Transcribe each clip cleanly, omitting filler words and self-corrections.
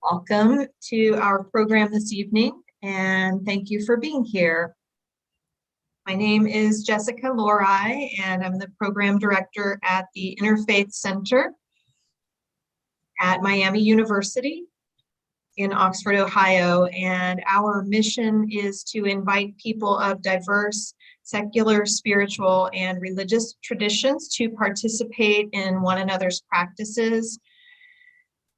Welcome to our program this evening, and thank you for being here. My name is Jessica Lorai, and I'm the program director at the Interfaith Center at Miami University in Oxford, Ohio. And our mission is to invite people of diverse secular, spiritual, and religious traditions to participate in one another's practices,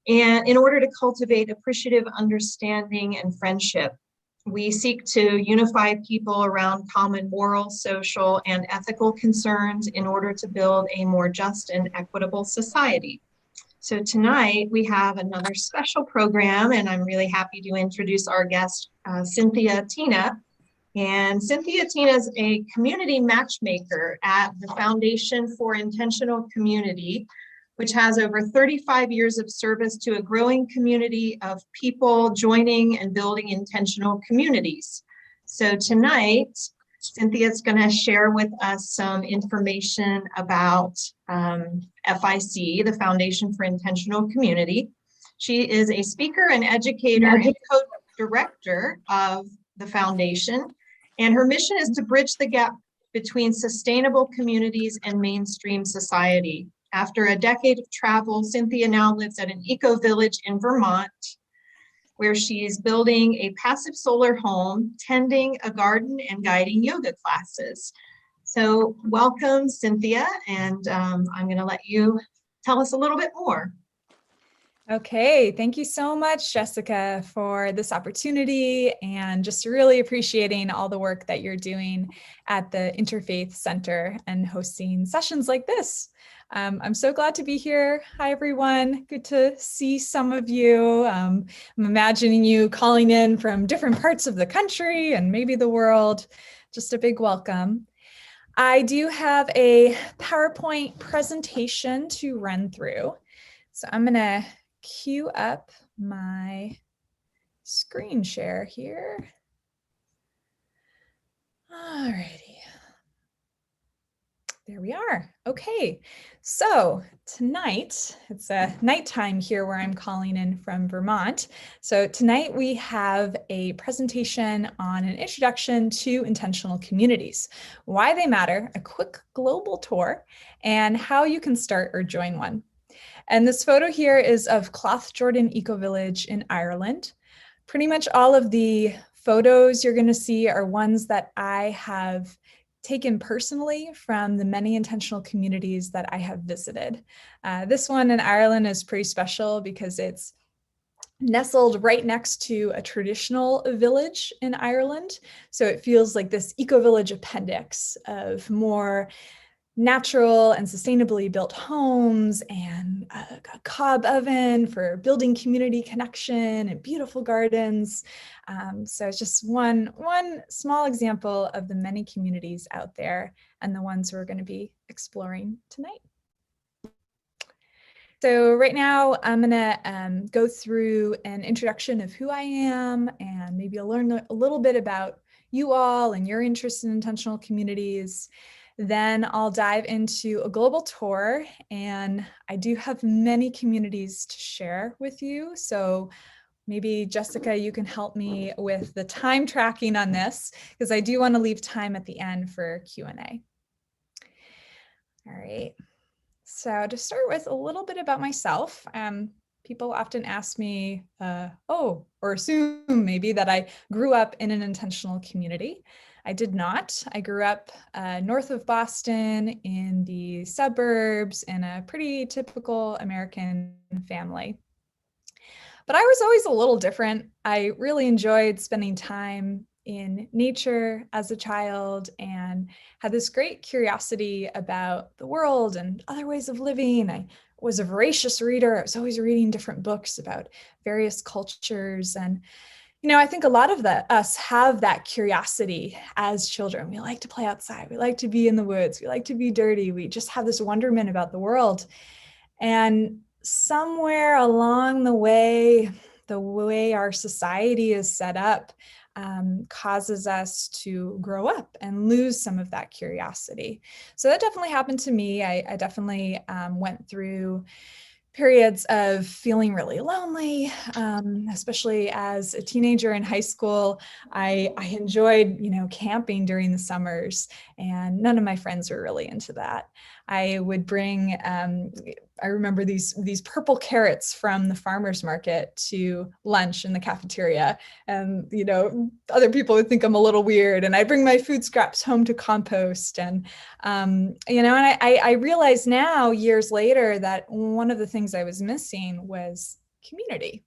and in order to cultivate appreciative understanding and friendship. We seek to unify people around common moral, social, and ethical concerns in order to build a more just and equitable society. So tonight we have another special program, and I'm really happy to introduce our guest, Cynthia Tina. And Cynthia Tina is a community matchmaker at the Foundation for Intentional Community, which has over 35 years of service to a growing community of people joining and building intentional communities. So tonight, Cynthia is going to share with us some information about FIC, the Foundation for Intentional Community. She is a speaker and educator and co-director of the foundation, and her mission is to bridge the gap between sustainable communities and mainstream society. After a decade of travel, Cynthia now lives at an eco-village in Vermont, where she is building a passive solar home, tending a garden, and guiding yoga classes. So welcome, Cynthia, and I'm going to let you tell us a little bit more. Okay, thank you so much, Jessica, for this opportunity, and just really appreciating all the work that you're doing at the Interfaith Center and hosting sessions like this. I'm so glad to be here. Hi, everyone. Good to see some of you. I'm imagining you calling in from different parts of the country and maybe the world. Just a big welcome. I do have a PowerPoint presentation to run through. So I'm going to queue up my screen share here. All righty. There we are. Okay, so tonight, it's a nighttime here where I'm calling in from Vermont. So tonight we have a presentation on an introduction to intentional communities, why they matter, a quick global tour, and how you can start or join one. And this photo here is of Cloth Jordan Eco Village in Ireland. Pretty much all of the photos you're going to see are ones that I have taken personally from the many intentional communities that I have visited. This one in Ireland is pretty special because it's nestled right next to a traditional village in Ireland. So it feels like this eco-village appendix of more natural and sustainably built homes and a cob oven for building community connection and beautiful gardens. So it's just one small example of the many communities out there and the ones we're going to be exploring tonight. So right now I'm going to go through an introduction of who I am, and maybe I'll learn a little bit about you all and your interest in intentional communities. Then I'll dive into a global tour, and I do have many communities to share with you. So maybe Jessica, you can help me with the time tracking on this, because I do want to leave time at the end for Q&A. All right. So to start with a little bit about myself, people often ask me, or assume maybe that I grew up in an intentional community. I did not. I grew up north of Boston in the suburbs in a pretty typical American family. But I was always a little different. I really enjoyed spending time in nature as a child and had this great curiosity about the world and other ways of living. I was a voracious reader. I was always reading different books about various cultures. And I think a lot of us have that curiosity as children. We like to play outside. We like to be in the woods. We like to be dirty. We just have this wonderment about the world. And somewhere along the way our society is set up causes us to grow up and lose some of that curiosity. So that definitely happened to me. I definitely went through periods of feeling really lonely, especially as a teenager in high school. I enjoyed, camping during the summers, and none of my friends were really into that. I would bring, I remember these purple carrots from the farmer's market to lunch in the cafeteria. And, other people would think I'm a little weird, and I bring my food scraps home to compost. And, and I realize now, years later, that one of the things I was missing was community,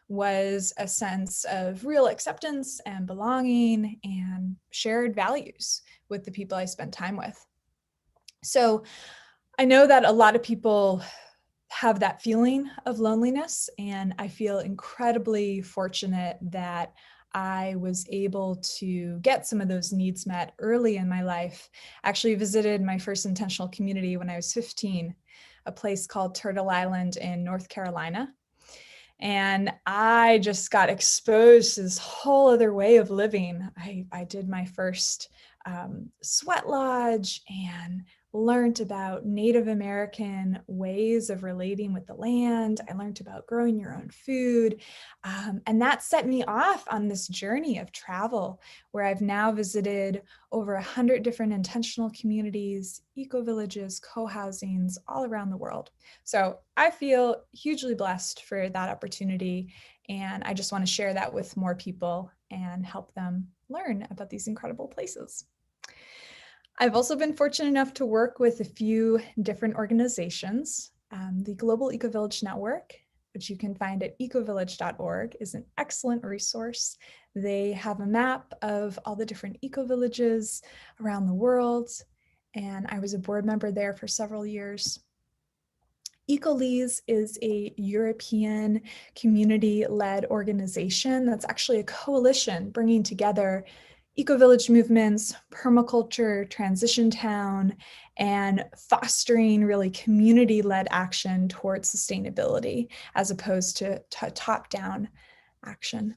was a sense of real acceptance and belonging and shared values with the people I spent time with. So I know that a lot of people have that feeling of loneliness, and I feel incredibly fortunate that I was able to get some of those needs met early in my life. I actually visited my first intentional community when I was 15, a place called Turtle Island in North Carolina. And I just got exposed to this whole other way of living. I did my first sweat lodge and learned about Native American ways of relating with the land. I learned about growing your own food. And that set me off on this journey of travel, where I've now visited over 100 different intentional communities, eco-villages, co-housings all around the world. So I feel hugely blessed for that opportunity. And I just want to share that with more people and help them learn about these incredible places. I've also been fortunate enough to work with a few different organizations. The Global Eco-Village Network, which you can find at ecovillage.org, is an excellent resource. They have a map of all the different eco-villages around the world, and I was a board member there for several years. EcoLease is a European community-led organization that's actually a coalition bringing together eco-village movements, permaculture, transition town, and fostering really community-led action towards sustainability as opposed to top-down action.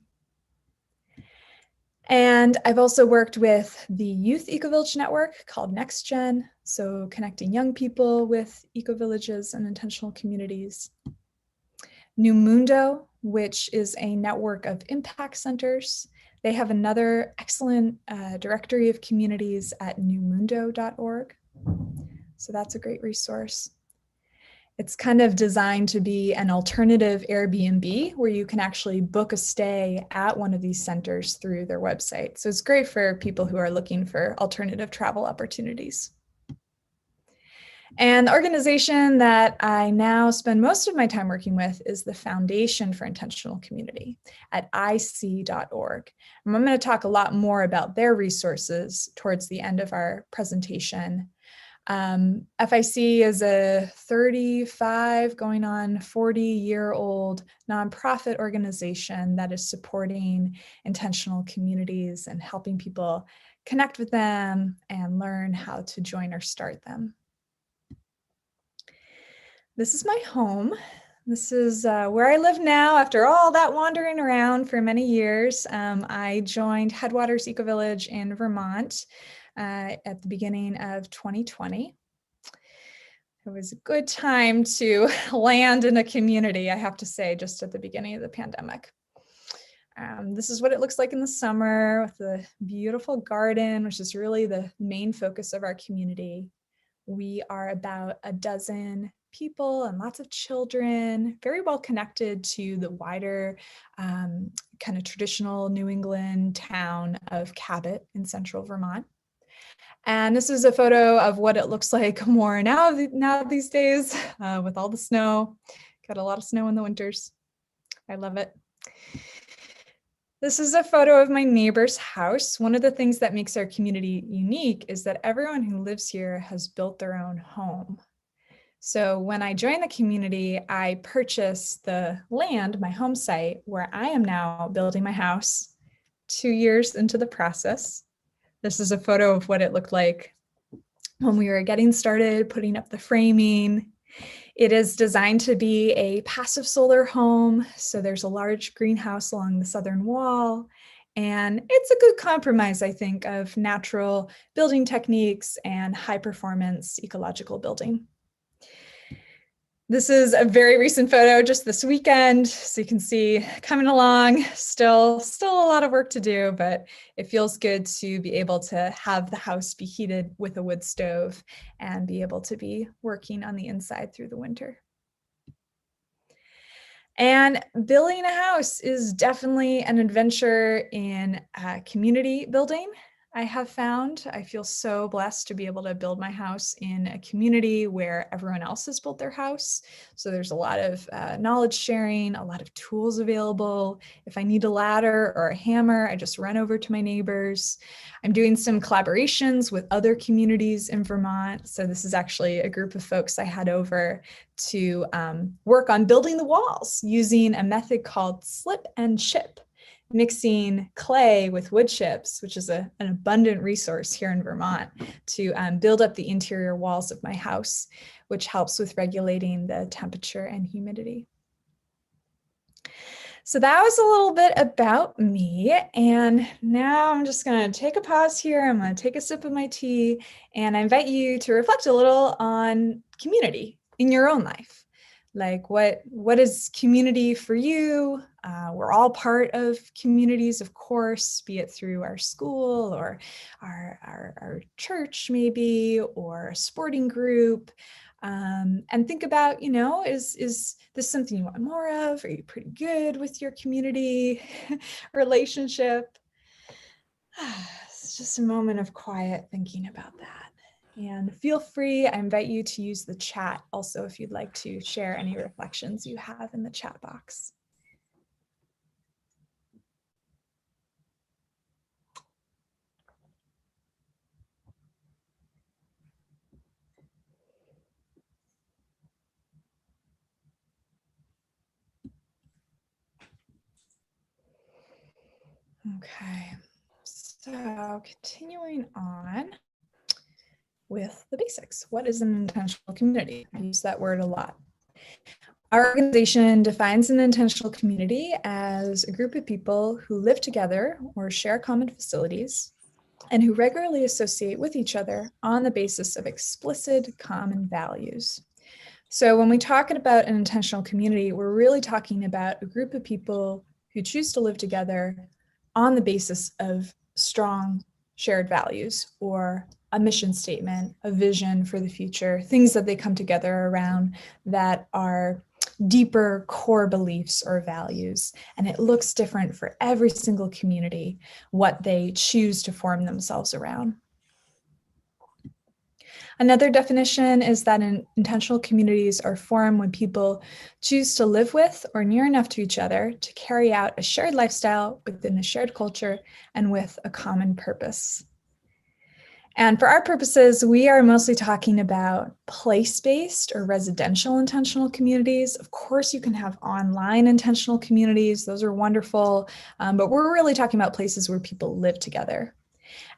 And I've also worked with the Youth Eco-Village Network called NextGen, so connecting young people with eco-villages and intentional communities. New Mundo, which is a network of impact centers. They have another excellent directory of communities at newmundo.org. So that's a great resource. It's kind of designed to be an alternative Airbnb where you can actually book a stay at one of these centers through their website. So it's great for people who are looking for alternative travel opportunities. And the organization that I now spend most of my time working with is the Foundation for Intentional Community at ic.org. And I'm going to talk a lot more about their resources towards the end of our presentation. FIC is a 35 going on 40-year-old nonprofit organization that is supporting intentional communities and helping people connect with them and learn how to join or start them. This is my home. This is where I live now after all that wandering around for many years. I joined Headwaters Eco Village in Vermont at the beginning of 2020. It was a good time to land in a community, I have to say, just at the beginning of the pandemic. This is what it looks like in the summer with the beautiful garden, which is really the main focus of our community. We are about a dozen people and lots of children, very well connected to the wider kind of traditional New England town of Cabot in central Vermont. And this is a photo of what it looks like more now these days with all the snow. Got a lot of snow in the winters. I love it. This is a photo of my neighbor's house. One of the things that makes our community unique is that everyone who lives here has built their own home. So when I joined the community, I purchased the land, my home site, where I am now building my house 2 years into the process. This is a photo of what it looked like when we were getting started, putting up the framing. It is designed to be a passive solar home. So there's a large greenhouse along the southern wall. And it's a good compromise, I think, of natural building techniques and high performance ecological building. This is a very recent photo just this weekend. So you can see coming along, still a lot of work to do, but it feels good to be able to have the house be heated with a wood stove and be able to be working on the inside through the winter. And building a house is definitely an adventure in community building. I have found I feel so blessed to be able to build my house in a community where everyone else has built their house. So there's a lot of knowledge sharing, a lot of tools available. If I need a ladder or a hammer, I just run over to my neighbors. I'm doing some collaborations with other communities in Vermont. So this is actually a group of folks I had over to work on building the walls using a method called slip and chip, mixing clay with wood chips, which is an abundant resource here in Vermont, to build up the interior walls of my house, which helps with regulating the temperature and humidity. So that was a little bit about me. And now I'm just going to take a pause here. I'm going to take a sip of my tea, and I invite you to reflect a little on community in your own life. Like what is community for you? We're all part of communities, of course, be it through our school or our church maybe, or a sporting group. And think about, is this something you want more of? Are you pretty good with your community relationship? It's just a moment of quiet thinking about that. And feel free, I invite you to use the chat also if you'd like to share any reflections you have in the chat box. Okay, so continuing on with the basics. What is an intentional community? I use that word a lot. Our organization defines an intentional community as a group of people who live together or share common facilities and who regularly associate with each other on the basis of explicit common values. So when we talk about an intentional community, we're really talking about a group of people who choose to live together on the basis of strong shared values or a mission statement, a vision for the future, things that they come together around that are deeper core beliefs or values. And it looks different for every single community, what they choose to form themselves around. Another definition is that intentional communities are formed when people choose to live with or near enough to each other to carry out a shared lifestyle within a shared culture and with a common purpose. And for our purposes, we are mostly talking about place-based or residential intentional communities. Of course, you can have online intentional communities. Those are wonderful, but we're really talking about places where people live together.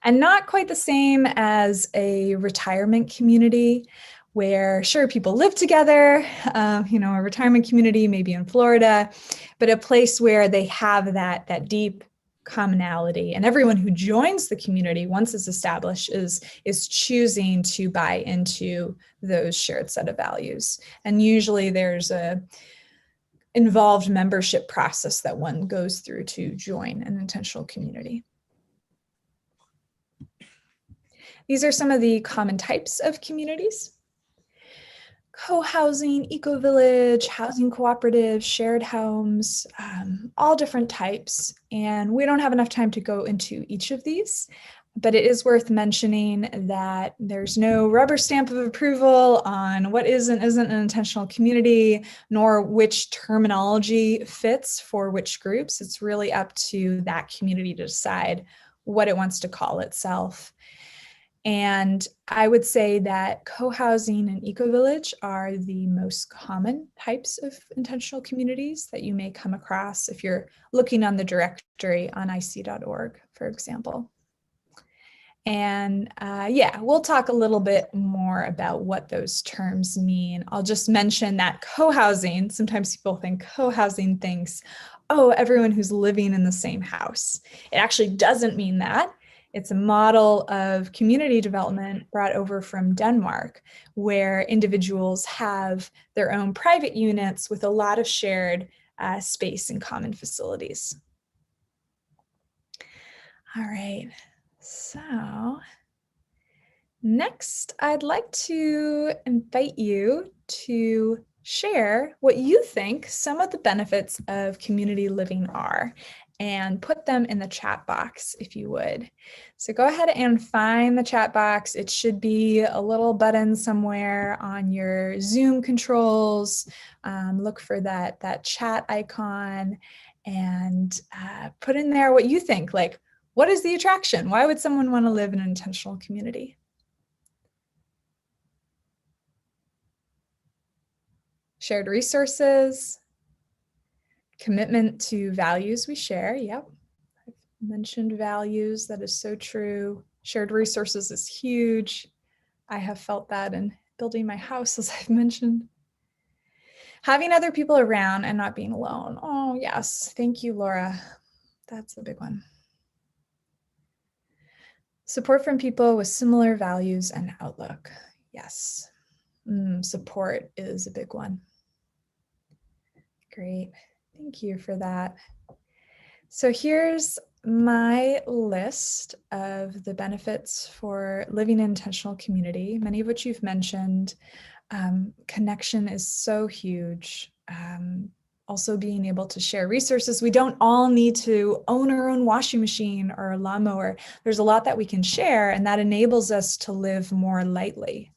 And not quite the same as a retirement community where, sure, people live together, a retirement community maybe in Florida, but a place where they have that deep commonality, and everyone who joins the community once it's established is choosing to buy into those shared set of values. And usually there's a involved membership process that one goes through to join an intentional community. These are some of the common types of communities: co-housing, eco-village, housing cooperative, shared homes, all different types. And we don't have enough time to go into each of these, but it is worth mentioning that there's no rubber stamp of approval on what is and isn't an intentional community, nor which terminology fits for which groups. It's really up to that community to decide what it wants to call itself. And I would say that co-housing and eco-village are the most common types of intentional communities that you may come across if you're looking on the directory on ic.org, for example. And we'll talk a little bit more about what those terms mean. I'll just mention that co-housing, sometimes people think co-housing thinks, oh, everyone who's living in the same house. It actually doesn't mean that. It's a model of community development brought over from Denmark, where individuals have their own private units with a lot of shared space and common facilities. All right, so next I'd like to invite you to share what you think some of the benefits of community living are, and put them in the chat box if you would. So go ahead and find the chat box. It should be a little button somewhere on your Zoom controls. Look for that chat icon and put in there what you think. Like, what is the attraction? Why would someone want to live in an intentional community? Shared resources, commitment to values we share. Yep, I've mentioned values. That is so true. Shared resources is huge. I have felt that in building my house, as I've mentioned. Having other people around and not being alone. Oh, yes. Thank you, Laura. That's a big one. Support from people with similar values and outlook. Yes. Support is a big one. Great. Thank you for that. So here's my list of the benefits for living in intentional community, many of which you've mentioned. Connection is so huge. Also being able to share resources. We don't all need to own our own washing machine or a lawnmower. There's a lot that we can share, and that enables us to live more lightly.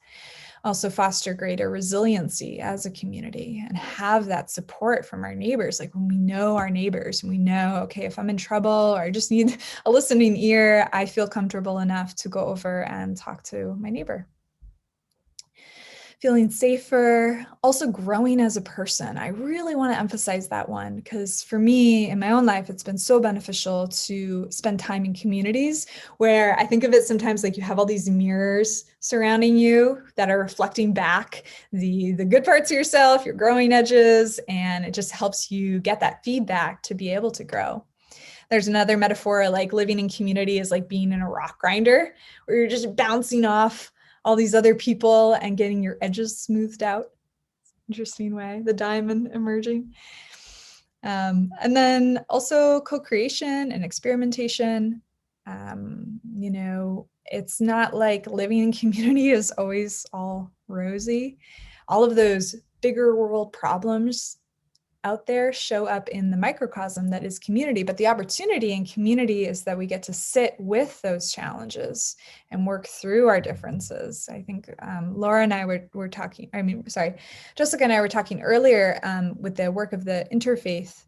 Also foster greater resiliency as a community and have that support from our neighbors. Like when we know our neighbors, we know, okay, if I'm in trouble or I just need a listening ear, I feel comfortable enough to go over and talk to my neighbor. Feeling safer, also growing as a person. I really want to emphasize that one because for me in my own life, it's been so beneficial to spend time in communities where I think of it sometimes like you have all these mirrors surrounding you that are reflecting back the good parts of yourself, your growing edges, and it just helps you get that feedback to be able to grow. There's another metaphor like living in community is like being in a rock grinder where you're just bouncing off all these other people and getting your edges smoothed out. Interesting way, the diamond emerging. And then also co-creation and experimentation. You know, it's not like living in community is always all rosy. All of those bigger world problems out there show up in the microcosm that is community, but the opportunity in community is that we get to sit with those challenges and work through our differences. I think Laura and I were talking, Jessica and I were talking earlier with the work of the Interfaith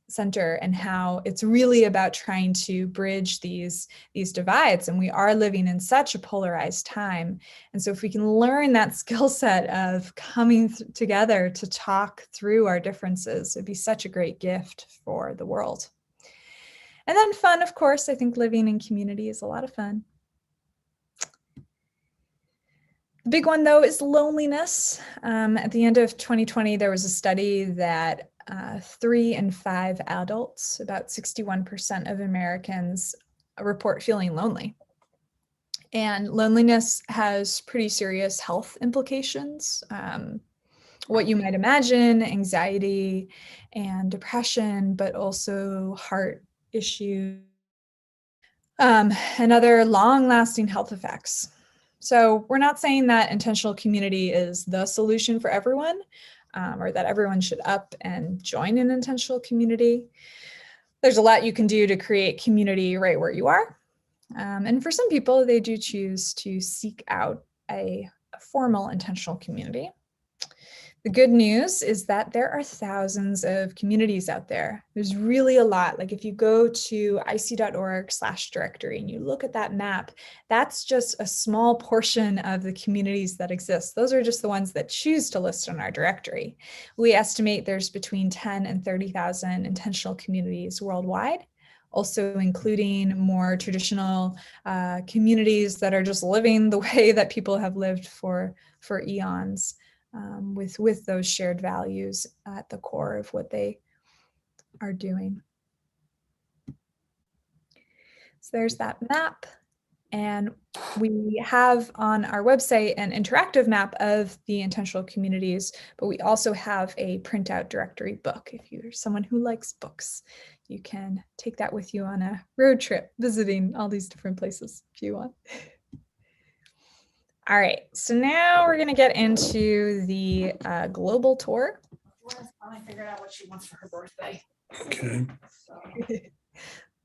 Center and how it's really about trying to bridge these divides, and we are living in such a polarized time. And so if we can learn that skill set of coming together to talk through our differences, it'd be such a great gift for the world. And then fun, of course. I think living in community is a lot of fun. The big one, though, is loneliness. At the end of 2020, there was a study that 3 in 5 adults, about 61% of Americans, report feeling lonely. And loneliness has pretty serious health implications. What you might imagine, anxiety and depression, but also heart issues, and other long-lasting health effects. So we're not saying that intentional community is the solution for everyone, or that everyone should up and join an intentional community. There's a lot you can do to create community right where you are. And for some people, they do choose to seek out a formal intentional community. The good news is that there are thousands of communities out there. There's really a lot. Like if you go to ic.org/directory and you look at that map, that's just a small portion of the communities that exist. Those are just the ones that choose to list on our directory. We estimate there's between 10 and 30,000 intentional communities worldwide, also including more traditional communities that are just living the way that people have lived for eons. With those shared values at the core of what they are doing. So there's that map. And we have on our website an interactive map of the intentional communities, but we also have a printout directory book. If you're someone who likes books, you can take that with you on a road trip, visiting all these different places if you want. All right, so now we're going to get into the global tour. I figured out what she wants for her birthday. Okay.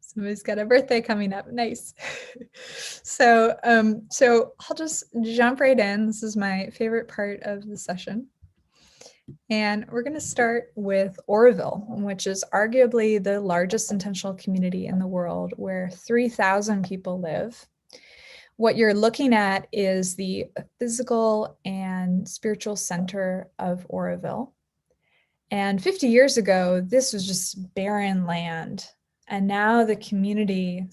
Somebody's got a birthday coming up. Nice. So I'll just jump right in. This is my favorite part of the session. And we're going to start with Oroville, which is arguably the largest intentional community in the world, where 3,000 people live. What you're looking at is the physical and spiritual center of Oroville. And 50 years ago, this was just barren land. And now the community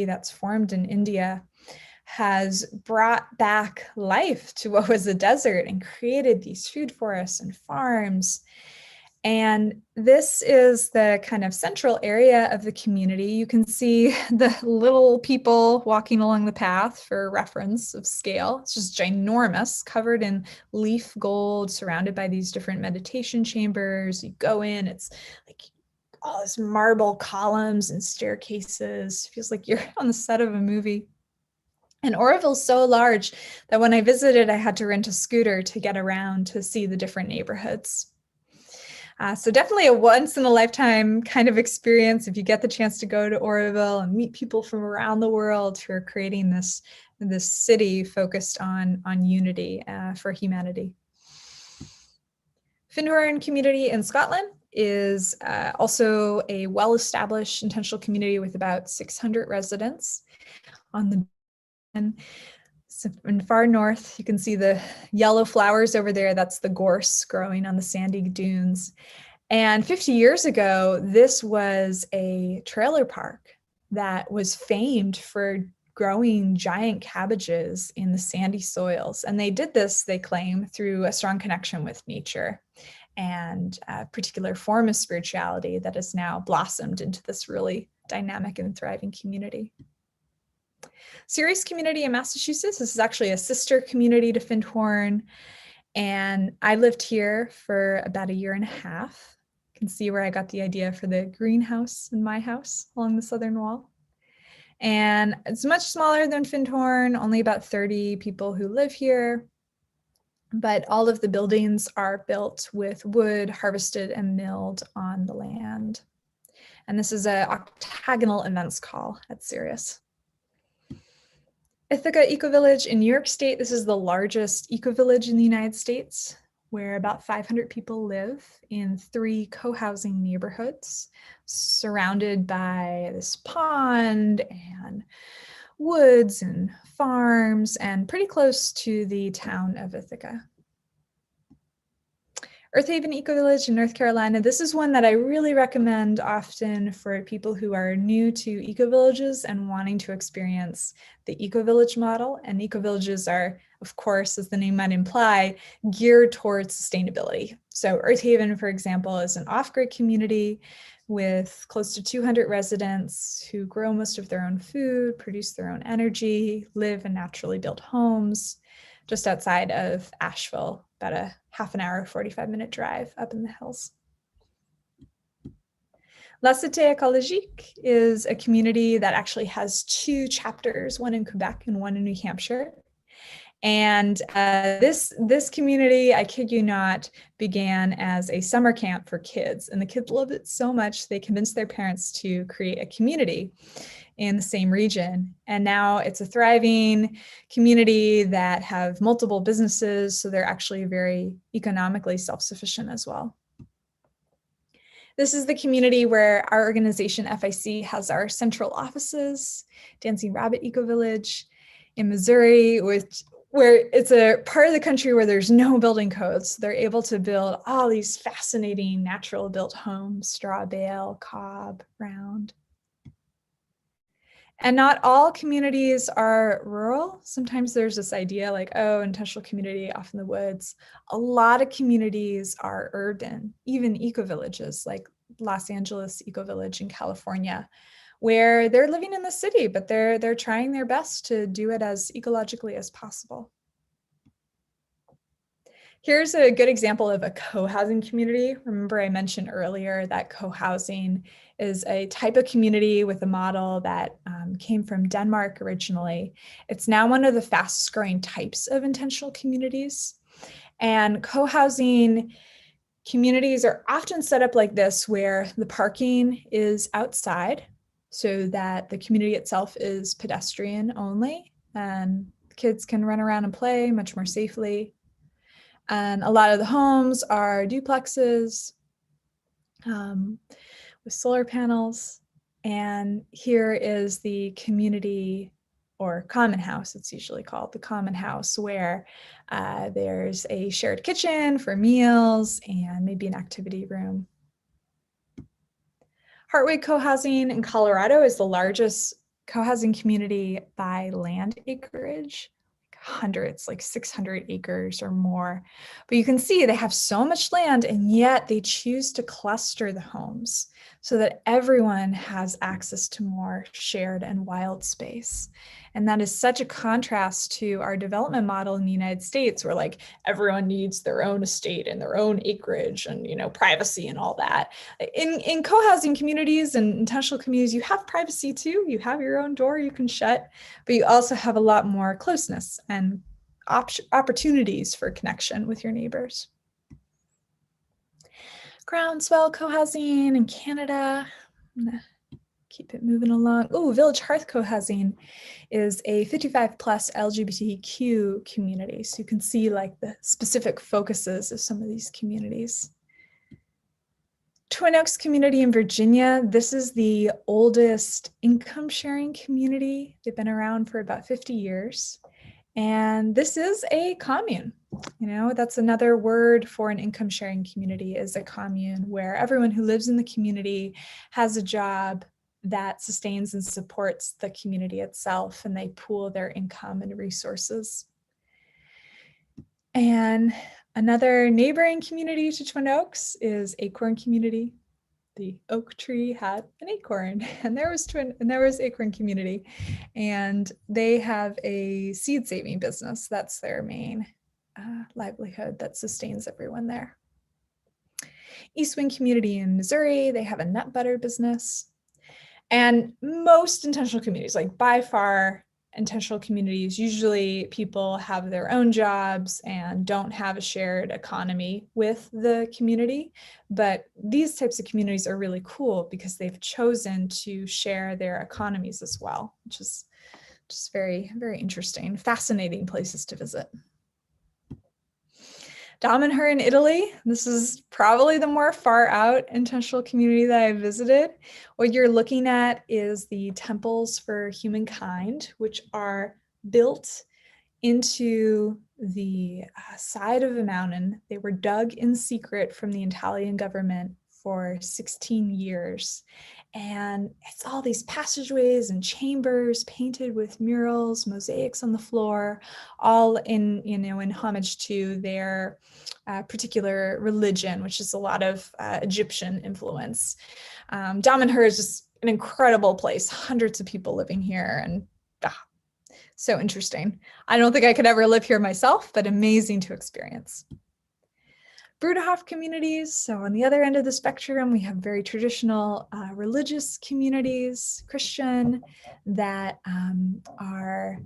that's formed in India has brought back life to what was a desert and created these food forests and farms. And this is the kind of central area of the community. You can see the little people walking along the path for reference of scale. It's just ginormous, covered in leaf gold, surrounded by these different meditation chambers. You go in, it's like all this marble columns and staircases. Feels like you're on the set of a movie. And Oroville's so large that when I visited, I had to rent a scooter to get around to see the different neighborhoods. So definitely a once in a lifetime kind of experience if you get the chance to go to Oroville and meet people from around the world who are creating this city focused on unity for humanity. Findhorn Community in Scotland is also a well-established intentional community with about 600 residents. On the so in far north, you can see the yellow flowers over there. That's the gorse growing on the sandy dunes. And 50 years ago, this was a trailer park that was famed for growing giant cabbages in the sandy soils. And they did this, they claim, through a strong connection with nature and a particular form of spirituality that has now blossomed into this really dynamic and thriving community. Ceres Community in Massachusetts. This is actually a sister community to Findhorn. And I lived here for about 1.5 years. You can see where I got the idea for the greenhouse in my house along the southern wall. And it's much smaller than Findhorn, only about 30 people who live here. But all of the buildings are built with wood harvested and milled on the land. And this is an octagonal events call at Ceres. Ithaca Eco-Village in New York State. This is the largest eco-village in the United States, where about 500 people live in 3 co-housing neighborhoods, surrounded by this pond and woods and farms, and pretty close to the town of Ithaca. Earth Haven Eco-Village in North Carolina. This is one that I really recommend often for people who are new to eco-villages and wanting to experience the eco-village model. And eco-villages are, of course, as the name might imply, geared towards sustainability. So Earth Haven, for example, is an off-grid community with close to 200 residents who grow most of their own food, produce their own energy, live in naturally built homes just outside of Asheville, about a half an hour, 45-minute drive up in the hills. La Cité Écologique is a community that actually has 2 chapters, one in Quebec and one in New Hampshire. And this community, I kid you not, began as a summer camp for kids. And the kids loved it so much, they convinced their parents to create a community in the same region. And now it's a thriving community that have multiple businesses, so they're actually very economically self-sufficient as well. This is the community where our organization, FIC, has our central offices, Dancing Rabbit Eco-Village in Missouri, where it's a part of the country where there's no building codes. They're able to build all these fascinating natural built homes, straw bale, cob, round. And not all communities are rural. Sometimes there's this idea like, oh, intentional community off in the woods. A lot of communities are urban, even eco-villages like Los Angeles Eco-Village in California, where they're living in the city, but they're trying their best to do it as ecologically as possible. Here's a good example of a co-housing community. Remember I mentioned earlier that co-housing is a type of community with a model that came from Denmark originally. It's now one of the fastest growing types of intentional communities. And co-housing communities are often set up like this, where the parking is outside so that the community itself is pedestrian only, and kids can run around and play much more safely. And a lot of the homes are duplexes with solar panels. And here is the community, or common house, it's usually called the common house, where there's a shared kitchen for meals and maybe an activity room. Heartwood Co-housing in Colorado is the largest co-housing community by land acreage. Hundreds, like 600 acres or more. But you can see they have so much land, and yet they choose to cluster the homes so that everyone has access to more shared and wild space. And that is such a contrast to our development model in the United States, where like everyone needs their own estate and their own acreage and, you know, privacy and all that. In co-housing communities and intentional communities, you have privacy too. You have your own door you can shut, but you also have a lot more closeness and opportunities for connection with your neighbors. Groundswell Co-housing in Canada. I'm gonna keep it moving along. Oh, Village Hearth Co-housing is a 55 plus LGBTQ community. So you can see like the specific focuses of some of these communities. Twin Oaks Community in Virginia. This is the oldest income sharing community. They've been around for about 50 years. And this is a commune. You know, that's another word for an income sharing community, is a commune, where everyone who lives in the community has a job that sustains and supports the community itself, and they pool their income and resources. And another neighboring community to Twin Oaks is Acorn Community. The oak tree had an acorn, and there was Acorn Community, and they have a seed saving business. That's their main livelihood that sustains everyone there. East Wind Community in Missouri, they have a nut butter business. And most intentional communities, like by far intentional communities, usually people have their own jobs and don't have a shared economy with the community. But these types of communities are really cool because they've chosen to share their economies as well, which is just very, very interesting, fascinating places to visit. Damanhur in Italy. This is probably the more far out intentional community that I visited. What you're looking at is the temples for humankind, which are built into the side of a mountain. They were dug in secret from the Italian government for 16 years. And it's all these passageways and chambers painted with murals, mosaics on the floor, all in, you know, in homage to their particular religion, which is a lot of Egyptian influence. Damanhur is just an incredible place, hundreds of people living here, and so interesting. I don't think I could ever live here myself, but amazing to experience. Bruderhof communities. So on the other end of the spectrum, we have very traditional religious communities, Christian, that are,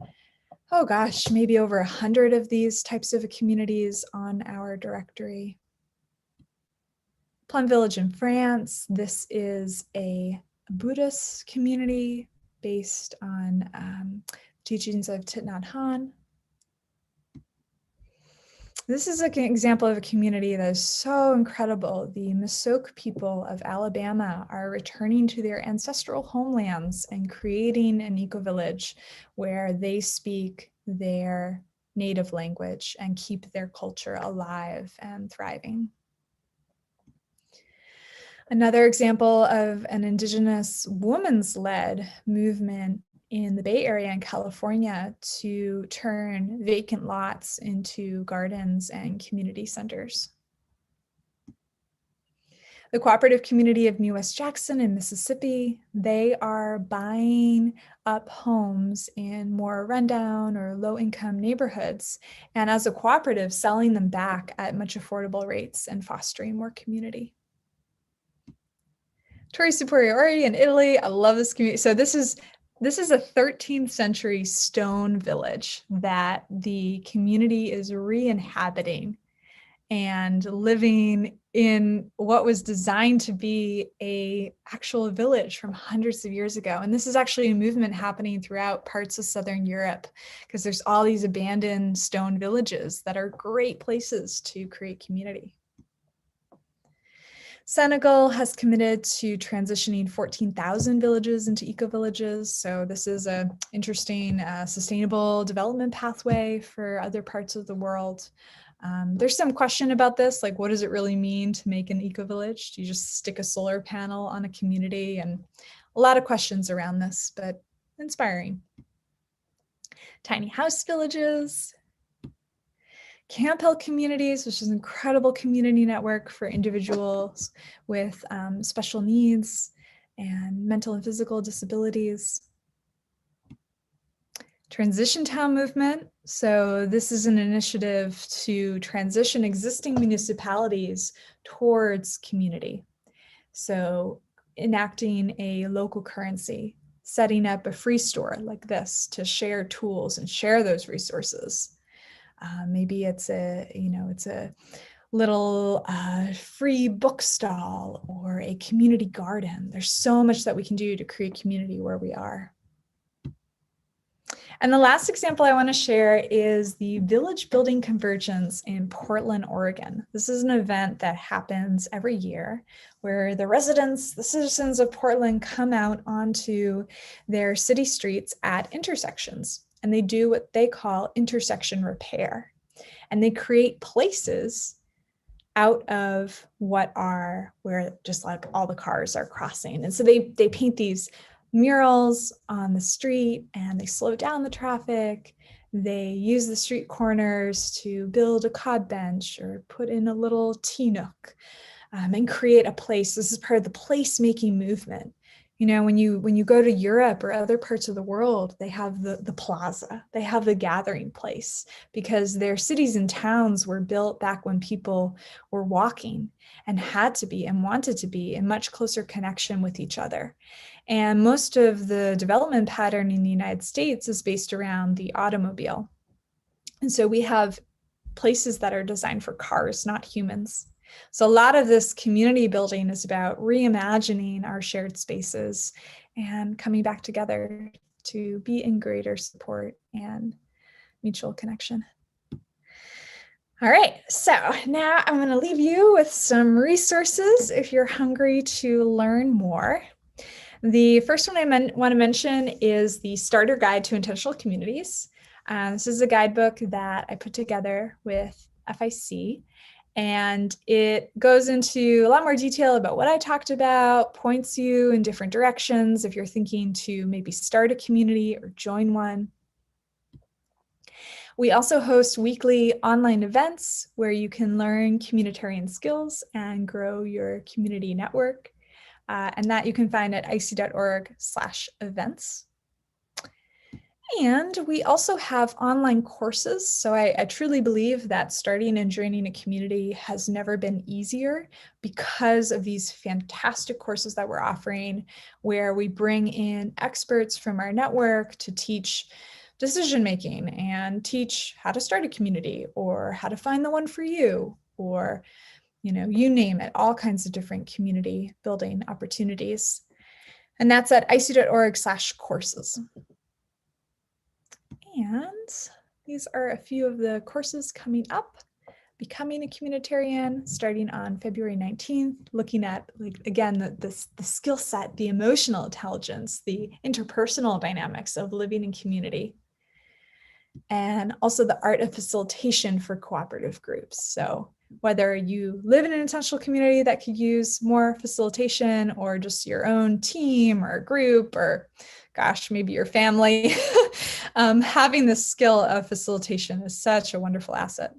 oh gosh, maybe over 100 of these types of communities on our directory. Plum Village in France. This is a Buddhist community based on teachings of Thich Nhat Hanh. This is an example of a community that is so incredible. The Misoque people of Alabama are returning to their ancestral homelands and creating an eco-village where they speak their native language and keep their culture alive and thriving. Another example of an Indigenous women's-led movement in the Bay Area in California to turn vacant lots into gardens and community centers. The cooperative community of New West Jackson in Mississippi, they are buying up homes in more rundown or low-income neighborhoods, and as a cooperative, selling them back at much affordable rates and fostering more community. Torre Superiore in Italy, I love this community. So this is a 13th century stone village that the community is re-inhabiting and living in what was designed to be a actual village from hundreds of years ago. And this is actually a movement happening throughout parts of Southern Europe, because there's all these abandoned stone villages that are great places to create community. Senegal has committed to transitioning 14,000 villages into eco-villages. So this is an interesting sustainable development pathway for other parts of the world. There's some question about this, like what does it really mean to make an eco-village? Do you just stick a solar panel on a community? And a lot of questions around this, but inspiring. Tiny house villages. Campbell Communities, which is an incredible community network for individuals with special needs and mental and physical disabilities. Transition Town Movement. So this is an initiative to transition existing municipalities towards community. So enacting a local currency, setting up a free store like this to share tools and share those resources. Maybe it's a little free book stall or a community garden. There's so much that we can do to create community where we are. And the last example I want to share is the Village Building Convergence in Portland, Oregon. This is an event that happens every year where the residents, the citizens of Portland come out onto their city streets at intersections, and they do what they call intersection repair. And they create places out of where just like all the cars are crossing. And so they paint these murals on the street and they slow down the traffic. They use the street corners to build a cod bench or put in a little tea nook and create a place. This is part of the placemaking movement. You know, when you go to Europe or other parts of the world, they have the plaza, they have the gathering place, because their cities and towns were built back when people were walking and had to be and wanted to be in much closer connection with each other. And most of the development pattern in the United States is based around the automobile. And so we have places that are designed for cars, not humans. So a lot of this community building is about reimagining our shared spaces and coming back together to be in greater support and mutual connection. All right, so now I'm going to leave you with some resources if you're hungry to learn more. The first one I want to mention is the Starter Guide to Intentional Communities. This is a guidebook that I put together with FIC. And it goes into a lot more detail about what I talked about, points you in different directions if you're thinking to maybe start a community or join one. We also host weekly online events where you can learn communitarian skills and grow your community network. And that you can find at ic.org/events. And we also have online courses. So I truly believe that starting and joining a community has never been easier because of these fantastic courses that we're offering, where we bring in experts from our network to teach decision-making and teach how to start a community or how to find the one for you, or, you name it, all kinds of different community building opportunities. And that's at ic.org/courses. And these are a few of the courses coming up. Becoming a Communitarian, starting on February 19th, looking at, again, the skill set, the emotional intelligence, the interpersonal dynamics of living in community. And also the art of facilitation for cooperative groups. So whether you live in an intentional community that could use more facilitation, or just your own team or group, or gosh, maybe your family, having this skill of facilitation is such a wonderful asset.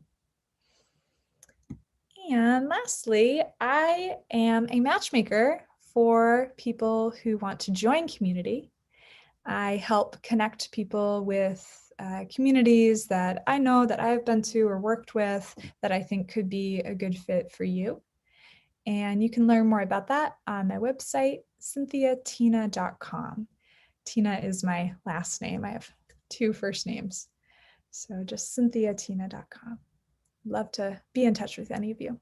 And lastly, I am a matchmaker for people who want to join community. I help connect people with communities that I know that I've been to or worked with that I think could be a good fit for you. And you can learn more about that on my website, cynthiatina.com. Tina is my last name. I have 2 first names. So just cynthiatina.com. Love to be in touch with any of you.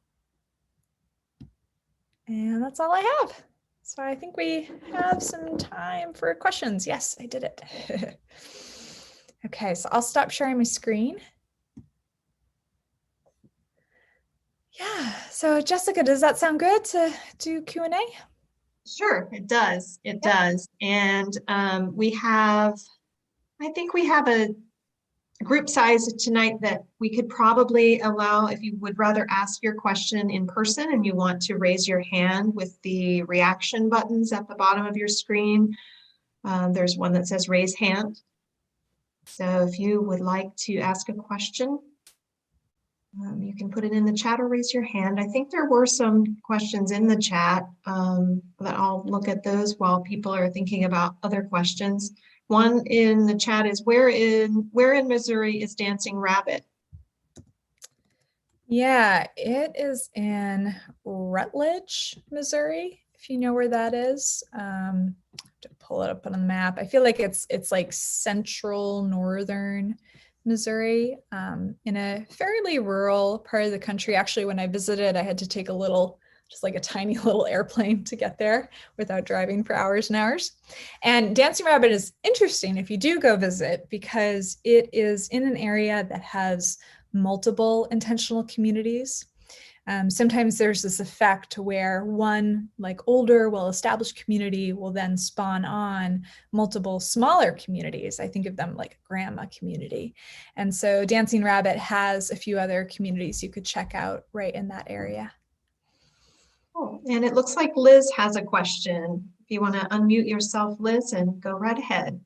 And that's all I have. So I think we have some time for questions. Yes, I did it. Okay, so I'll stop sharing my screen. Yeah, so Jessica, does that sound good to do Q&A? Sure, it does. It does. And I think we have a group size tonight that we could probably allow if you would rather ask your question in person and you want to raise your hand with the reaction buttons at the bottom of your screen. There's one that says raise hand. So if you would like to ask a question, you can put it in the chat or raise your hand. I think there were some questions in the chat, but I'll look at those while people are thinking about other questions. One in the chat is where in Missouri is Dancing Rabbit? Yeah, it is in Rutledge, Missouri, if you know where that is. To pull it up on the map. I feel like it's like central northern Missouri, in a fairly rural part of the country. Actually, when I visited, I had to take just like a tiny little airplane to get there without driving for hours and hours. And Dancing Rabbit is interesting if you do go visit because it is in an area that has multiple intentional communities. Sometimes there's this effect where one like older, well-established community will then spawn on multiple smaller communities. I think of them like a grandma community. And so Dancing Rabbit has a few other communities you could check out right in that area. Oh, and it looks like Liz has a question. If you want to unmute yourself, Liz, and go right ahead.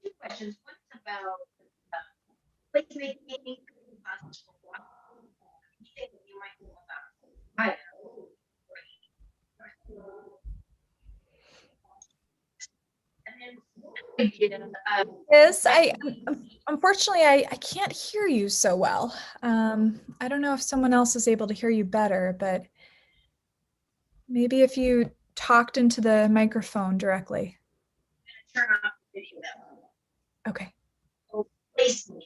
2 questions. One's about placemaking. You might know about Yes, unfortunately, I can't hear you so well. I don't know if someone else is able to hear you better, but maybe if you talked into the microphone directly. turn off the video. Okay. Placemaking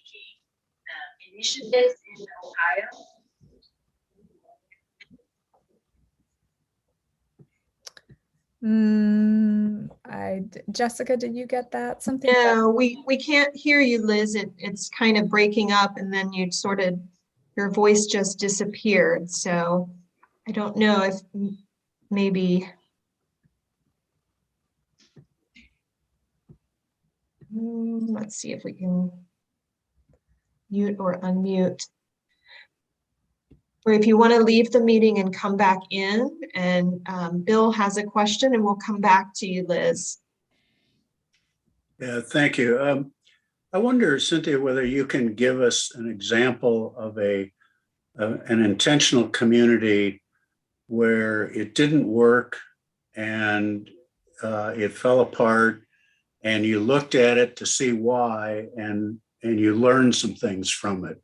initiatives in Ohio. Jessica, did you get that? Something? No, we can't hear you, Liz. It's kind of breaking up and then your voice just disappeared. So I don't know if maybe. Let's see if we can mute or unmute. Or if you want to leave the meeting and come back in, and Bill has a question and we'll come back to you, Liz. Yeah, thank you. I wonder, Cynthia, whether you can give us an example of an intentional community where it didn't work and it fell apart, and you looked at it to see why, and you learned some things from it.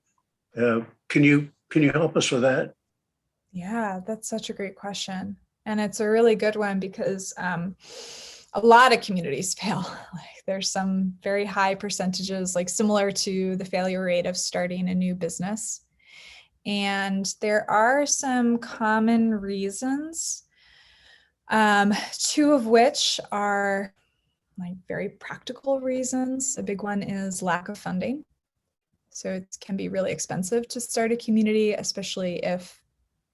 Can you help us with that? Yeah, that's such a great question. And it's a really good one because a lot of communities fail. Like there's some very high percentages, like similar to the failure rate of starting a new business. And there are some common reasons, 2 of which are like very practical reasons. A big one is lack of funding. So it can be really expensive to start a community, especially if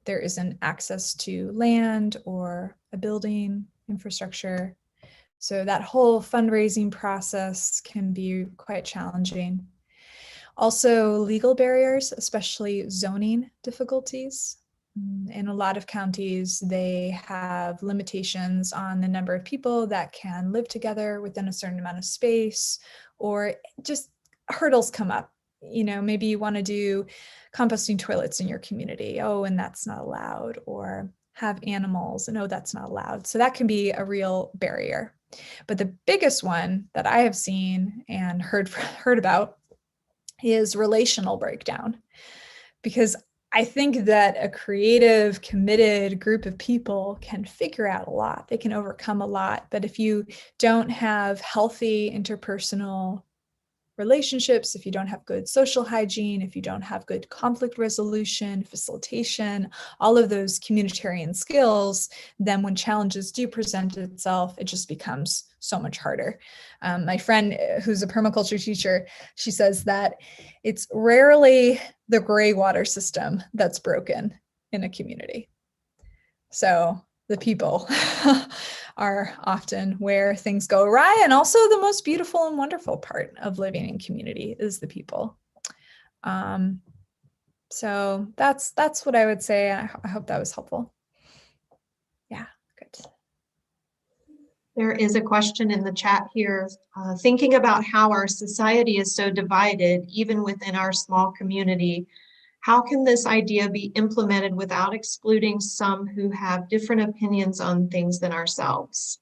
there isn't access to land or a building infrastructure. So that whole fundraising process can be quite challenging. Also, legal barriers, especially zoning difficulties. In a lot of counties, they have limitations on the number of people that can live together within a certain amount of space, or just hurdles come up maybe you want to do composting toilets in your community. Oh, and that's not allowed. Or have animals, and oh, that's not allowed. So that can be a real barrier. But the biggest one that I have seen and heard about is relational breakdown. Because I think that a creative, committed group of people can figure out a lot. They can overcome a lot. But if you don't have healthy interpersonal relationships, if you don't have good social hygiene, if you don't have good conflict resolution, facilitation, all of those communitarian skills, then when challenges do present itself, it just becomes so much harder. My friend who's a permaculture teacher, she says that it's rarely the gray water system that's broken in a community. So the people are often where things go awry. And also the most beautiful and wonderful part of living in community is the people. So that's what I would say. I hope that was helpful. Yeah, good. There is a question in the chat here, thinking about how our society is so divided, even within our small community. How can this idea be implemented without excluding some who have different opinions on things than ourselves?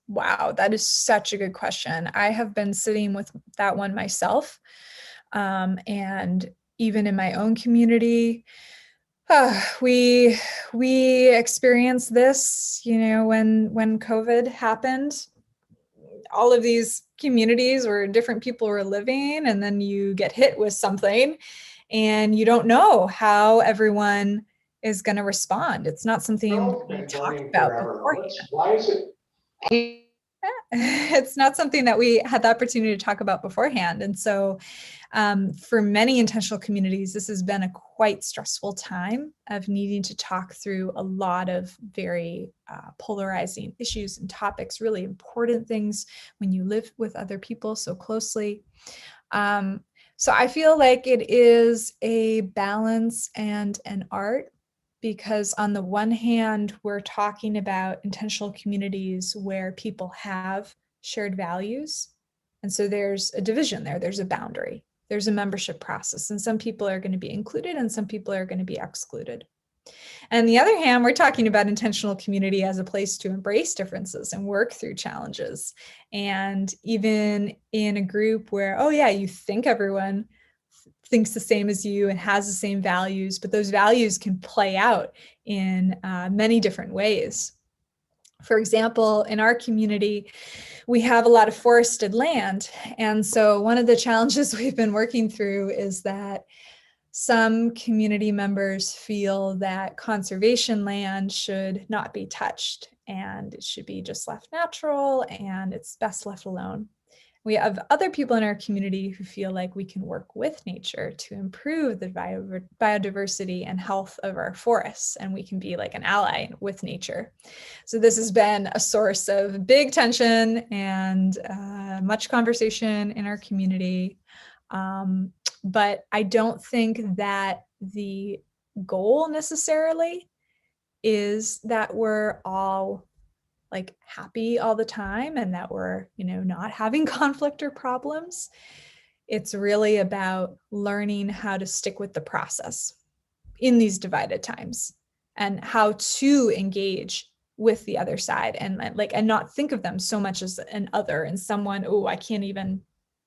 Wow, that is such a good question. I have been sitting with that one myself. And even in my own community, we experienced this, when COVID happened. All of these communities where different people were living, and then you get hit with something and you don't know how everyone is going to respond. It's not something we talked about beforehand. Why is it? It's not something that we had the opportunity to talk about beforehand. And so for many intentional communities, this has been a quite stressful time of needing to talk through a lot of very polarizing issues and topics, really important things when you live with other people so closely. So I feel like it is a balance and an art, because on the one hand, we're talking about intentional communities where people have shared values. And so there's a division there, there's a boundary, there's a membership process, and some people are going to be included and some people are going to be excluded. And on the other hand, we're talking about intentional community as a place to embrace differences and work through challenges. And even in a group where, oh yeah, you think everyone thinks the same as you and has the same values, but those values can play out in many different ways. For example, in our community, we have a lot of forested land. And so one of the challenges we've been working through is that some community members feel that conservation land should not be touched and it should be just left natural and it's best left alone. We have other people in our community who feel like we can work with nature to improve the biodiversity and health of our forests, and we can be like an ally with nature. So this has been a source of big tension and much conversation in our community. But I don't think that the goal necessarily is that we're all like happy all the time and that we're, not having conflict or problems. It's really about learning how to stick with the process in these divided times and how to engage with the other side and not think of them so much as an other and someone, oh, I can't even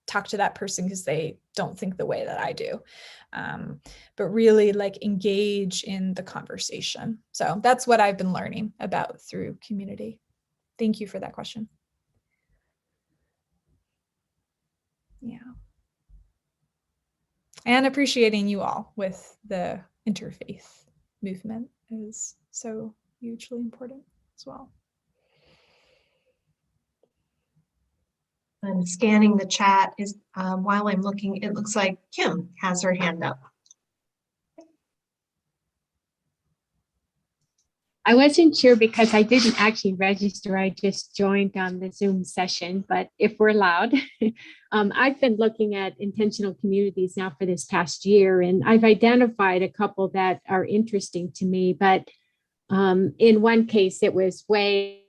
talk to that person because they don't think the way that I do. But really engage in the conversation. So that's what I've been learning about through community. Thank you for that question. Yeah. And appreciating you all with the interfaith movement is so hugely important as well. I'm scanning the chat while I'm looking. It looks like Kim has her hand up. I wasn't sure because I didn't actually register. I just joined on the Zoom session, but if we're allowed, I've been looking at intentional communities now for this past year, and I've identified a couple that are interesting to me, but in one case, it was way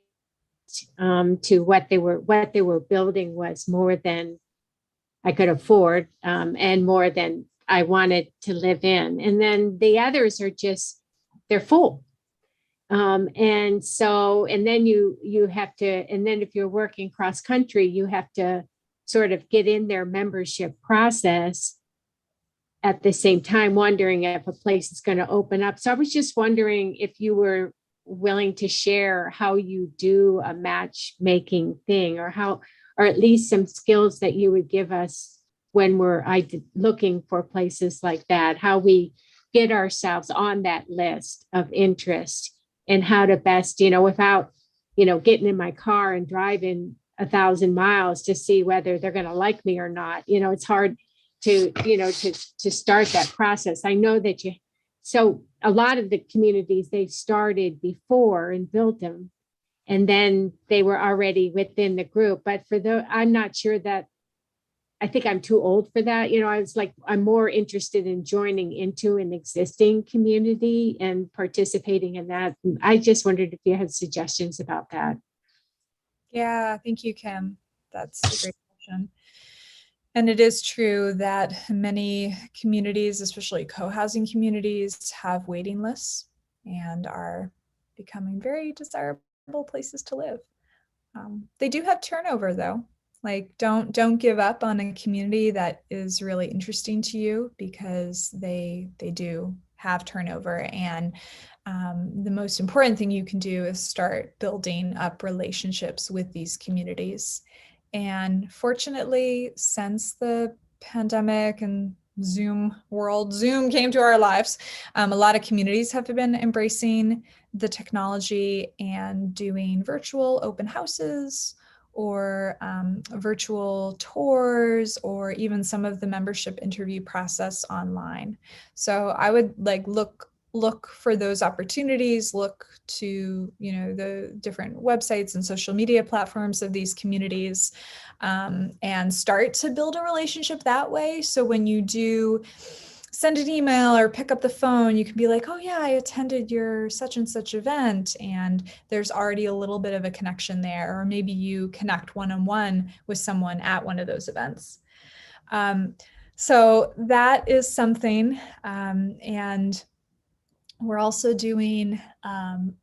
to what they were building was more than I could afford, and more than I wanted to live in. And then the others are just, they're full. And so, and then you have to, and then if you're working cross country, you have to sort of get in their membership process at the same time, wondering if a place is going to open up. So I was just wondering if you were willing to share how you do a matchmaking thing, or how, or at least some skills that you would give us when we're looking for places like that, how we get ourselves on that list of interest, and how to best, without, getting in my car and driving 1,000 miles to see whether they're going to like me or not. It's hard to, to start that process. I know that so a lot of the communities, they started before and built them, and then they were already within the group. But I'm not sure that, I think I'm too old for that. I was like, I'm more interested in joining into an existing community and participating in that. I just wondered if you had suggestions about that. Yeah, thank you, Kim. That's a great question. And it is true that many communities, especially co-housing communities, have waiting lists and are becoming very desirable places to live. They do have turnover though. Like don't give up on a community that is really interesting to you, because they do have turnover. And the most important thing you can do is start building up relationships with these communities. And fortunately, since the pandemic and Zoom came to our lives, a lot of communities have been embracing the technology and doing virtual open houses, or virtual tours, or even some of the membership interview process online. So I would look for those opportunities, look to, the different websites and social media platforms of these communities, and start to build a relationship that way. So when you do send an email or pick up the phone, you can be like, oh yeah, I attended your such and such event, and there's already a little bit of a connection there. Or maybe you connect one-on-one with someone at one of those events. So that is something. And we're also doing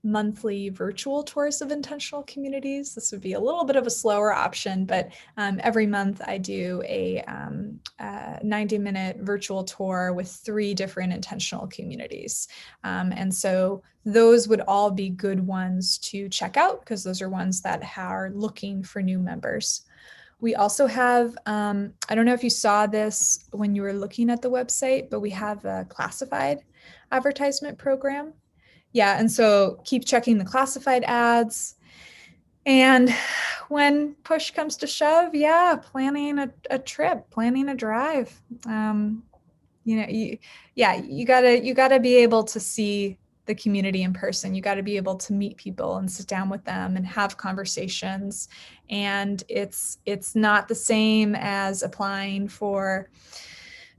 monthly virtual tours of intentional communities. This would be a little bit of a slower option, but every month I do a 90-minute virtual tour with 3 different intentional communities. And so those would all be good ones to check out, because those are ones that are looking for new members. We also have, I don't know if you saw this when you were looking at the website, but we have a classified advertisement program. Yeah, and so keep checking the classified ads. And when push comes to shove, yeah, planning a trip, planning a drive. You gotta be able to see the community in person. You got to be able to meet people and sit down with them and have conversations. And it's not the same as applying for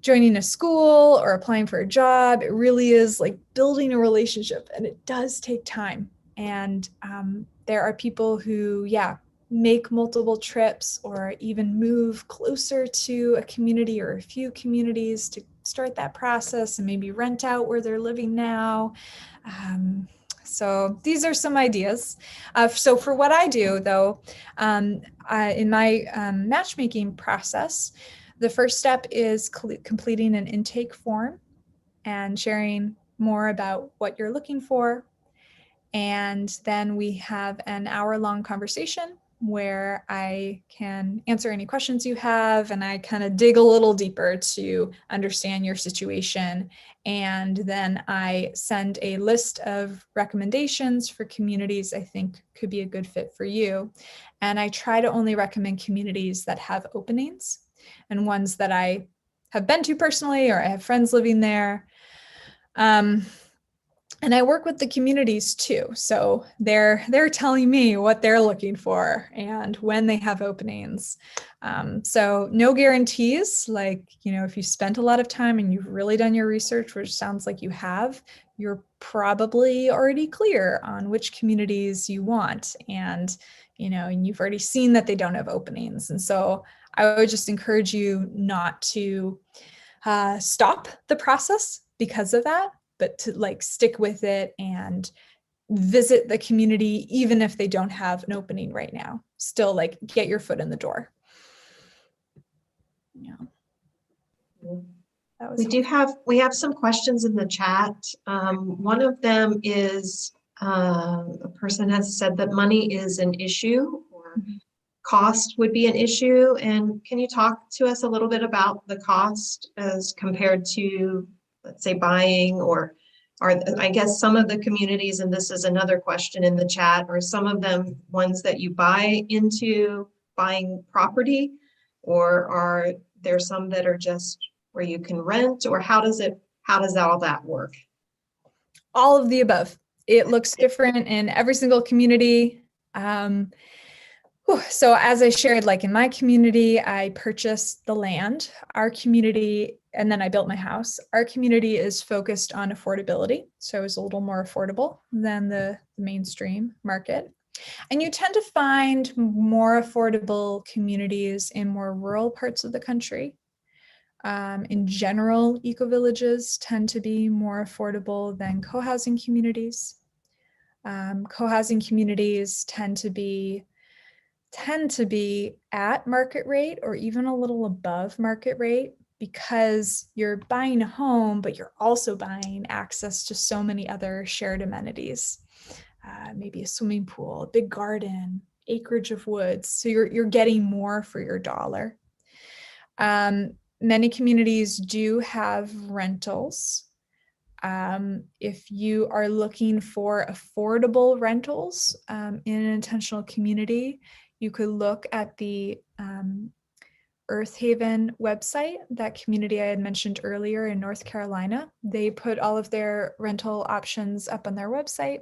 joining a school or applying for a job. It really is like building a relationship, and it does take time. And there are people who, make multiple trips or even move closer to a community or a few communities to start that process, and maybe rent out where they're living now. So these are some ideas. So for what I do, though, in my matchmaking process, the first step is completing an intake form and sharing more about what you're looking for. And then we have an hour-long conversation where I can answer any questions you have, and I kind of dig a little deeper to understand your situation. And then I send a list of recommendations for communities I think could be a good fit for you. And I try to only recommend communities that have openings, and ones that I have been to personally, or I have friends living there. And I work with the communities too. So they're telling me what they're looking for and when they have openings. So no guarantees, like, if you spent a lot of time and you've really done your research, which sounds like you have, you're probably already clear on which communities you want, and and you've already seen that they don't have openings. And so I would just encourage you not to stop the process because of that, but to like stick with it and visit the community even if they don't have an opening right now. Still, like, get your foot in the door. Yeah. That was We have some questions in the chat. One of them is a person has said that money is an issue, or cost would be an issue. And can you talk to us a little bit about the cost as compared to, let's say, buying, or I guess some of the communities, and this is another question in the chat, are some of them ones that you buy into buying property, or are there some that are just where you can rent, or how does all that work? all of the above. It looks different in every single community. So as I shared, like in my community, I purchased the land. Our community, and then I built my house. Our community is focused on affordability, so it's a little more affordable than the mainstream market. And you tend to find more affordable communities in more rural parts of the country. In general, eco-villages tend to be more affordable than co-housing communities. Co-housing communities tend to be at market rate or even a little above market rate, because you're buying a home, but you're also buying access to so many other shared amenities, maybe a swimming pool, a big garden, acreage of woods. So you're getting more for your dollar. Many communities do have rentals. If you are looking for affordable rentals in an intentional community, you could look at the Earth Haven website, that community I had mentioned earlier in North Carolina. They put all of their rental options up on their website.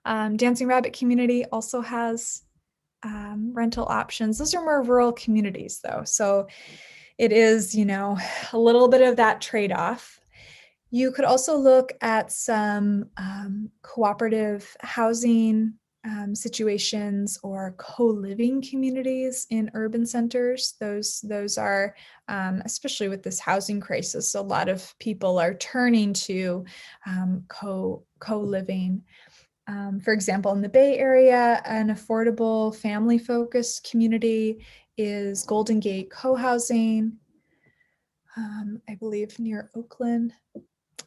Dancing Rabbit Community also has rental options. Those are more rural communities though. So it is, a little bit of that trade-off. You could also look at some cooperative housing situations or co-living communities in urban centers. Those are, especially with this housing crisis, a lot of people are turning to co-living. For example, in the Bay Area, an affordable family-focused community is Golden Gate Co-housing, I believe near Oakland.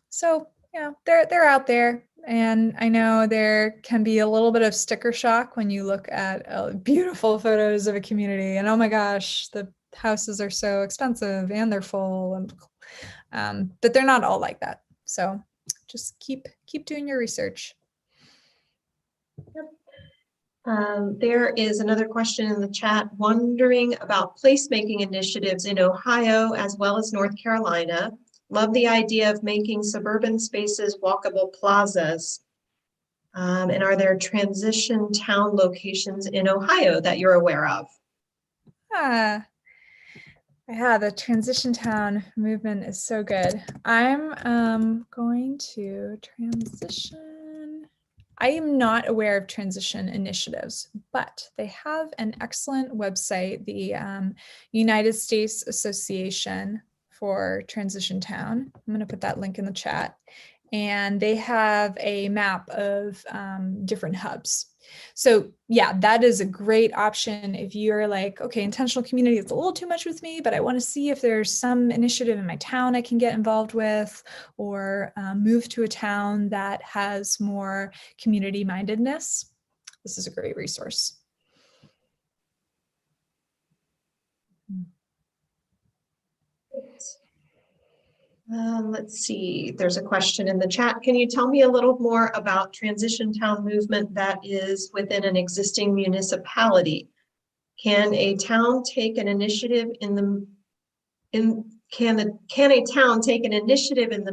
So, they're out there. And I know there can be a little bit of sticker shock when you look at beautiful photos of a community and, oh my gosh, the houses are so expensive and they're full, and but they're not all like that. So just keep doing your research. There is another question in the chat wondering about placemaking initiatives in Ohio as well as North Carolina. Love the idea of making suburban spaces walkable plazas. And are there transition town locations in Ohio that you're aware of? Yeah, the transition town movement is so good. I'm going to transition. I am not aware of transition initiatives, but they have an excellent website, the United States Association for Transition Town. I'm going to put that link in the chat. And they have a map of different hubs. So yeah, that is a great option if you're like, okay, intentional community, it's a little too much with me, but I want to see if there's some initiative in my town I can get involved with, or move to a town that has more community mindedness. This is a great resource. Let's see, there's a question in the chat. Can you tell me a little more about transition town movement that is within an existing municipality? Can a town take an initiative in the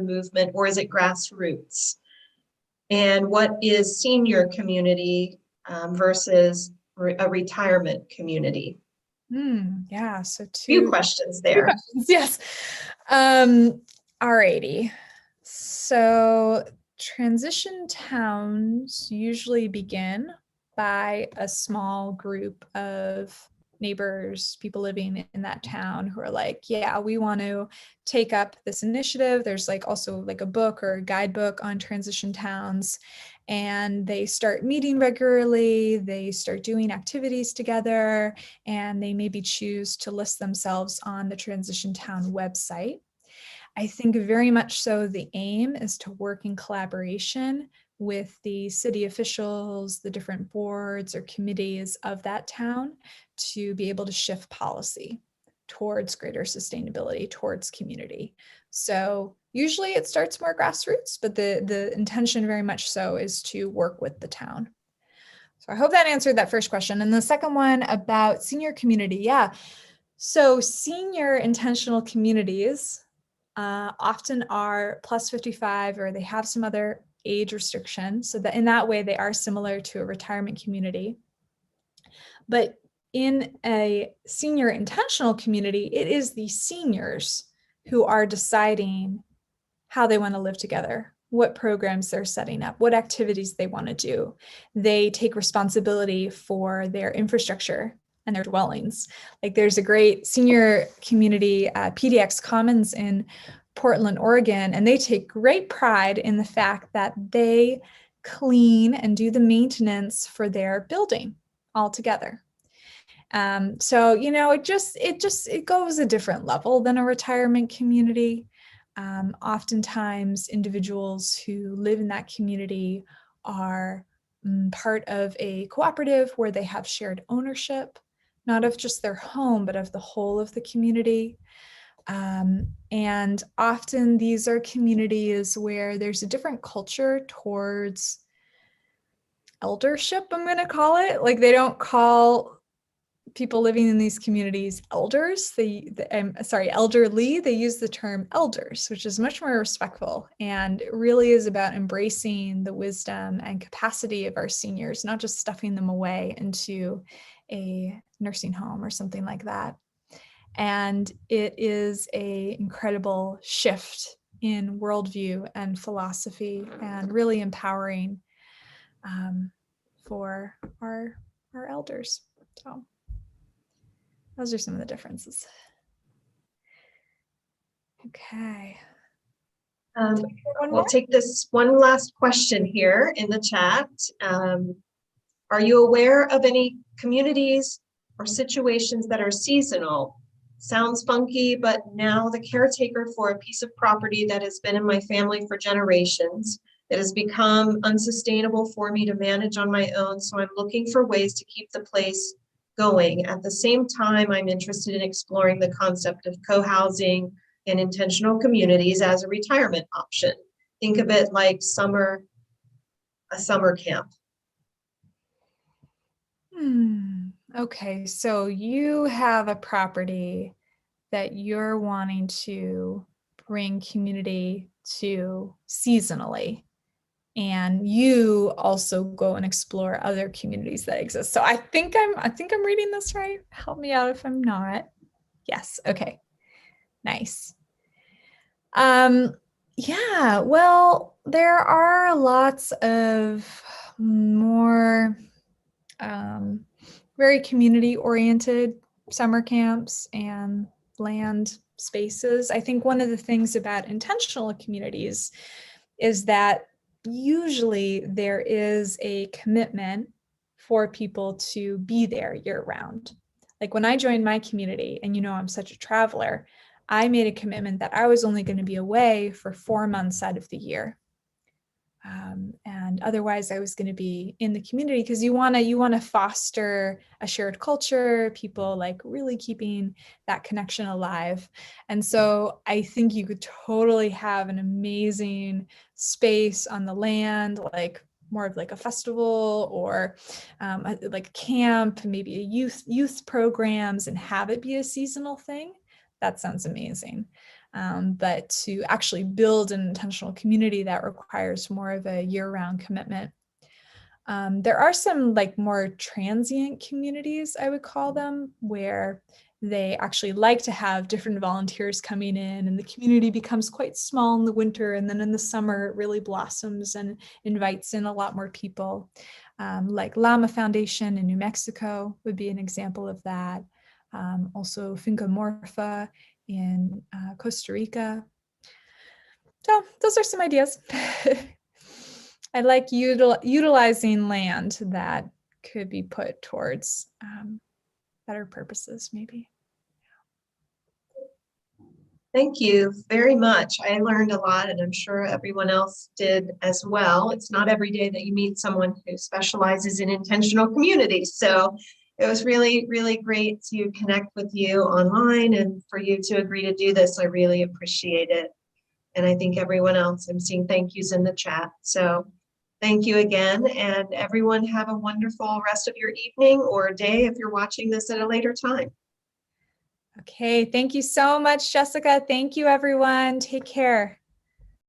movement, or is it grassroots? And what is senior community versus a retirement community? Yeah, so few questions there. Yes. Alrighty. So transition towns usually begin by a small group of neighbors, people living in that town who are like, yeah, we want to take up this initiative. There's like also like a book or a guidebook on transition towns, and they start meeting regularly. They start doing activities together, and they maybe choose to list themselves on the transition town website. I think very much so the aim is to work in collaboration with the city officials, the different boards or committees of that town to be able to shift policy towards greater sustainability, towards community. So usually it starts more grassroots, but the intention very much so is to work with the town. So I hope that answered that first question. And the second one about senior community, yeah. So senior intentional communities often are plus 55 or they have some other age restriction. So that in that way, they are similar to a retirement community. But in a senior intentional community, it is the seniors who are deciding how they want to live together, what programs they're setting up, what activities they want to do. They take responsibility for their infrastructure and their dwellings. Like there's a great senior community, PDX Commons in Portland, Oregon, and they take great pride in the fact that they clean and do the maintenance for their building all together. So, you know, it goes a different level than a retirement community. Oftentimes individuals who live in that community are part of a cooperative where they have shared ownership, not of just their home, but of the whole of the community. And often these are communities where there's a different culture towards eldership, I'm going to call it. Like they don't call people living in these communities elders. Elderly. They use the term elders, which is much more respectful and really is about embracing the wisdom and capacity of our seniors, not just stuffing them away into a nursing home or something like that. And it is an incredible shift in worldview and philosophy and really empowering for our elders. So those are some of the differences. Okay. We'll take this one last question here in the chat. Are you aware of any communities or situations that are seasonal? Sounds funky, but now the caretaker for a piece of property that has been in my family for generations. It has become unsustainable for me to manage on my own, so I'm looking for ways to keep the place going. At the same time, I'm interested in exploring the concept of co-housing and intentional communities as a retirement option. Think of it like a summer camp. Okay, so you have a property that you're wanting to bring community to seasonally, and you also go and explore other communities that exist. So I think I'm reading this right. Help me out if I'm not. Yes. Okay. Nice. Yeah, well, there are lots of more very community-oriented summer camps and land spaces. I think one of the things about intentional communities is that usually there is a commitment for people to be there year-round. Like when I joined my community, and you know I'm such a traveler, I made a commitment that I was only going to be away for 4 months out of the year. And otherwise I was going to be in the community, because you want to foster a shared culture, people like really keeping that connection alive. And so I think you could totally have an amazing space on the land, like more of like a festival or like a camp, maybe a youth programs, and have it be a seasonal thing. That sounds amazing. But to actually build an intentional community, that requires more of a year-round commitment. There are some like more transient communities, I would call them, where they actually like to have different volunteers coming in, and the community becomes quite small in the winter, and then in the summer it really blossoms and invites in a lot more people. Like Llama Foundation in New Mexico would be an example of that. Also Finca Morfa in Costa Rica. So those are some ideas. I like utilizing land that could be put towards better purposes, maybe. Thank you very much. I learned a lot, and I'm sure everyone else did as well. It's not every day that you meet someone who specializes in intentional communities. So it was really, really great to connect with you online, and for you to agree to do this. I really appreciate it. And I think everyone else, I'm seeing thank yous in the chat. So thank you again, and everyone have a wonderful rest of your evening or day if you're watching this at a later time. Okay, thank you so much, Jessica. Thank you, everyone. Take care.